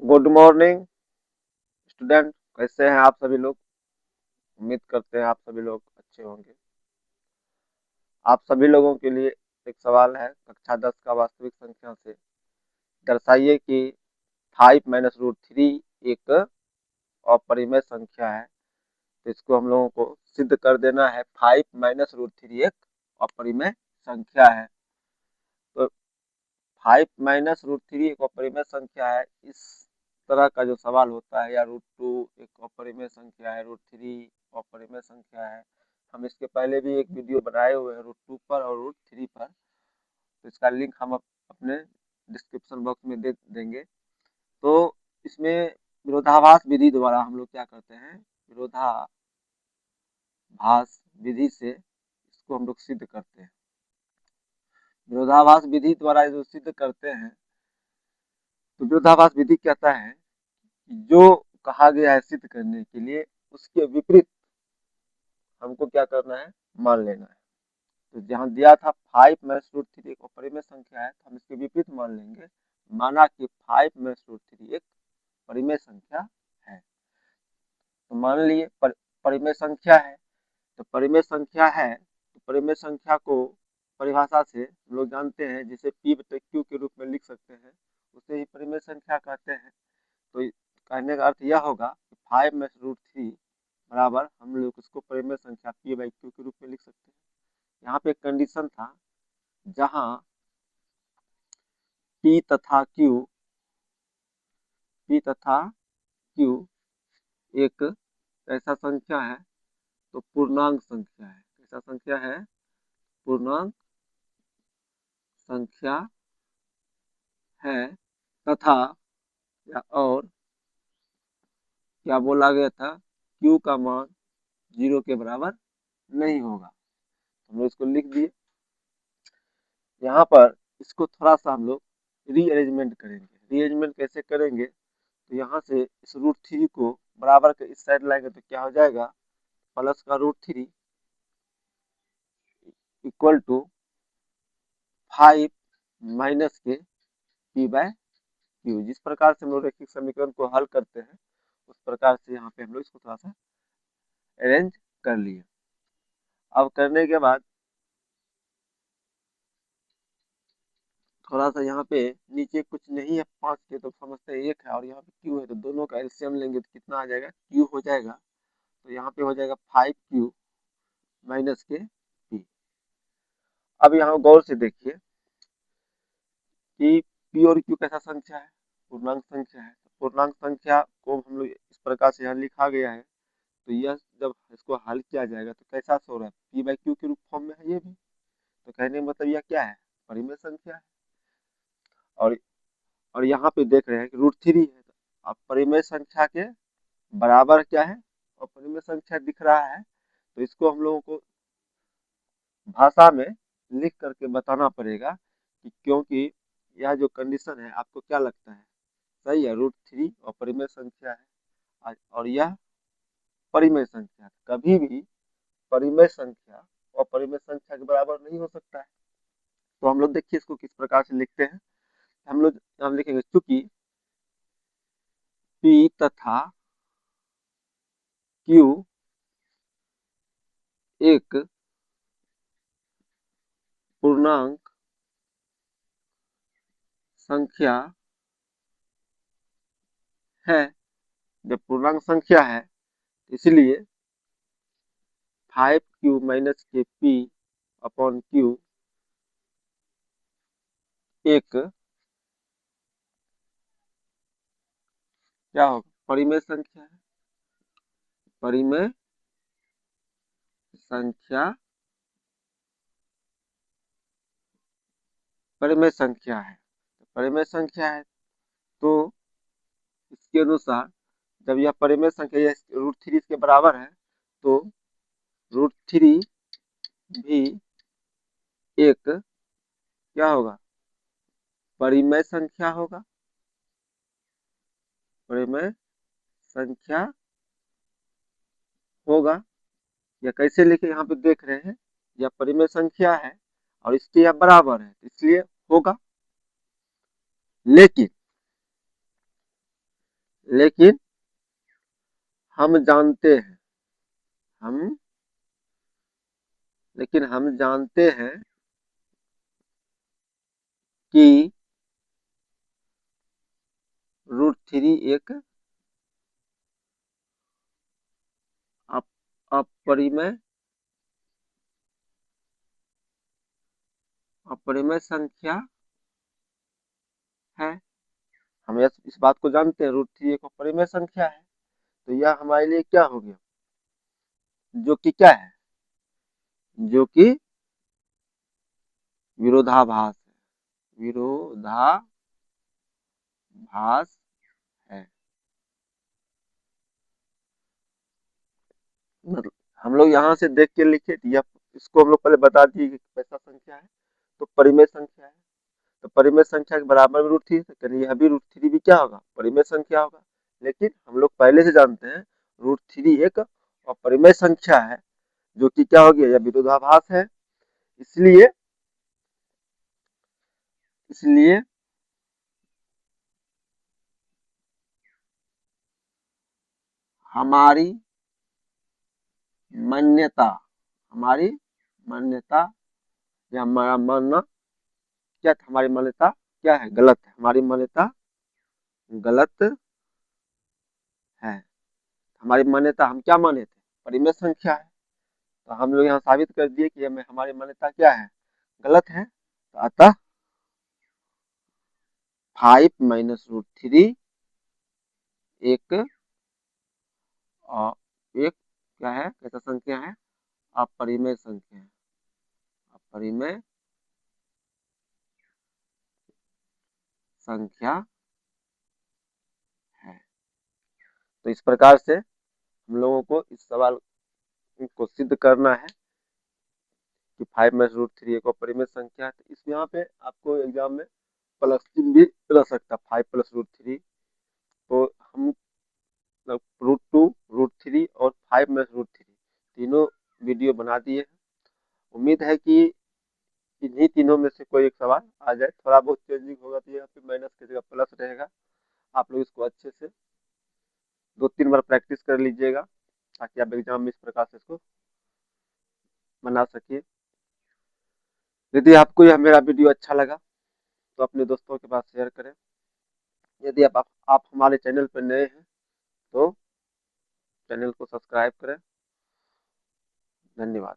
Good morning student. कैसे हैं आप सभी लोग? उम्मीद करते हैं आप सभी लोग अच्छे होंगे। आप सभी लोगों के लिए एक सवाल है। कक्षा 10 का वास्तविक संख्या से दर्शाइए कि 5 - √3 एक अपरिमेय संख्या है। तो इसको हम लोगों को सिद्ध कर देना है। 5 - √3 एक अपरिमेय संख्या है। तो 5 - √3 एक अपरिमेय संख्या है। इस तरह का जो सवाल होता है, या √2 एक अपरिमेय संख्या है, √3 अपरिमेय संख्या है। हम इसके पहले भी एक वीडियो बनाए हुए हैं √2 पर और √3 पर। तो इसका लिंक हम अपने डिस्क्रिप्शन बॉक्स में दे देंगे। तो इसमें विरोधाभास विधि द्वारा हम लोग क्या करते हैं, विरोधाभास विधि से इसको हम लोग सिद्ध करते हैं। विरोधाभास विधि द्वारा जो सिद्ध करते हैं, तो विरोधाभास विधि कहता है कि जो कहा गया है सिद्ध करने के लिए, उसके विपरीत हमको क्या करना है, मान लेना है। तो जहाँ दिया था 5 - √3 एक अपरिमेय संख्या है, तो हम इसके विपरीत मान लेंगे। माना कि 5 - √3 एक परिमेय संख्या है। तो मान लिए परिमेय संख्या है। तो परिमेय संख्या है, तो परिमेय संख्या को परिभाषा से हम लोग जानते हैं, जिसे P/Q के रूप में लिख सकते हैं, उसे ही परिमेय संख्या कहते हैं। तो कहने का अर्थ यह होगा कि 5 - √3 बराबर हम लोग इसको परिमेय संख्या P/Q के रूप में लिख सकते हैं। यहाँ पे एक कंडीशन था, जहाँ P तथा Q एक ऐसा संख्या है, तो पूर्णांक संख्या है। कैसा संख्या है? पूर्णांक संख्या है। तथा या और क्या बोला गया था, Q का मान 0 के बराबर नहीं होगा। हम लोग इसको लिख दिए। यहाँ पर इसको थोड़ा सा हम लोग रीअरेंजमेंट करेंगे। रीअरेंजमेंट कैसे करेंगे? तो यहाँ से इस √3 को बराबर के इस साइड लाएंगे, तो क्या हो जाएगा, प्लस का √3 इक्वल टू 5 माइनस के P/Q। जिस प्रकार से हम लोग रैखिक समीकरण को हल करते हैं, उस प्रकार से यहाँ पे हम लोग इसको थोड़ा सा अरेंज कर लिए। अब करने के बाद थोड़ा सा यहाँ पे नीचे कुछ नहीं है 5 के, तो समझते हैं 1 है, और यहाँ पे Q है, तो दोनों का एलसीएम लेंगे तो कितना आ जाएगा, Q हो जाएगा। तो यहाँ पे हो जाएगा 5Q माइनस के P। अब यहाँ गौर से देखिए कि P और Q कैसा संख्या है, पूर्णांक संख्या है। तो पूर्णांक संख्या को हम लोग इस प्रकार से यहाँ लिखा गया है। तो यह जब इसको हल किया जाएगा तो कैसा सो रहा है, P/Q के रूप फॉर्म में है ये भी। तो कहने का मतलब यह क्या है, परिमेय संख्या है। और यहाँ पे देख रहे हैं कि √3 है। अब परिमेय संख्या के बराबर क्या है, और परिमेय संख्या दिख रहा है, तो इसको हम लोगों को भाषा में लिख करके बताना पड़ेगा कि, क्योंकि यह जो कंडीशन है, आपको क्या लगता है, सही है? √3 और परिमेय संख्या है, और यह परिमेय संख्या है। कभी भी परिमेय संख्या और परिमेय संख्या के बराबर नहीं हो सकता है। तो हम लोग देखिए इसको किस प्रकार से लिखते हैं। हम लिखेंगे, चूंकि P तथा Q एक पूर्णांक संख्या है। जब पूर्णांक संख्या है, इसलिए 5Q माइनस के P/Q एक क्या होगा, परिमेय संख्या है। परिमेय संख्या परिमेय संख्या है। परिमेय संख्या है, तो इसके अनुसार जब यह परिमेय संख्या, यह √3 इसके बराबर है, तो √3 भी एक क्या होगा, परिमेय संख्या होगा। परिमेय संख्या होगा। या कैसे लिखे, यहाँ पे देख रहे हैं, यह परिमेय संख्या है और इसके यह बराबर है, इसलिए होगा। लेकिन लेकिन हम जानते हैं हम लेकिन हम जानते हैं कि √3 एक अपरिमेय संख्या है। हम इस बात को जानते हैं √3 एक अपरिमेय संख्या है। तो यह हमारे लिए क्या हो गया, जो कि क्या है, जो कि विरोधाभास है, विरोधाभास है। मतलब हम लोग यहाँ से देख के लिखे या इसको हम लोग पहले बता दिए कि कैसा संख्या है, तो परिमेय संख्या है। तो परिमेय संख्या के बराबर में √3, तो यह भी √3 भी क्या होगा, परिमेय संख्या होगा। लेकिन हम लोग पहले से जानते हैं √3 एक अपरिमेय संख्या है, जो कि क्या हो गया, यह विरोधाभास है। इसलिए इसलिए हमारी मान्यता हमारी मान्यता या हमारा मानना क्या था, हमारी मान्यता क्या है, गलत है। हमारी मान्यता गलत है। हमारी मान्यता, हम क्या माने थे, परिमेय संख्या है। तो हम लोग यहाँ साबित कर दिए कि हमारी मान्यता क्या है, गलत है। तो अतः 5 माइनस √3 एक एक क्या है, कैसा संख्या है, अपरिमेय संख्या है, अपरिमेय संख्या है। तो इस प्रकार से हम लोगों को इस सवाल को सिद्ध करना है कि 5 माइनस √3 एक अपरिमेय संख्या है। तो इस यहाँ पे आपको एग्जाम में प्लस चिन्ह भी रह सकता है, 5 प्लस √3। तो हम √2, √3 और 5 माइनस √3 तीनों वीडियो बना दिए हैं। उम्मीद है कि इन्हीं तीनों में से कोई एक सवाल आ जाए। थोड़ा बहुत चेंजिंग होगा तो यहाँ पे माइनस की जगह प्लस रहेगा। आप लोग इसको अच्छे से 2-3 बार प्रैक्टिस कर लीजिएगा, ताकि आप एग्जाम में इस प्रकार से इसको बना सकिए। यदि आपको यह मेरा वीडियो अच्छा लगा तो अपने दोस्तों के पास शेयर करें। यदि आप हमारे चैनल पर नए हैं तो चैनल को सब्सक्राइब करें। धन्यवाद।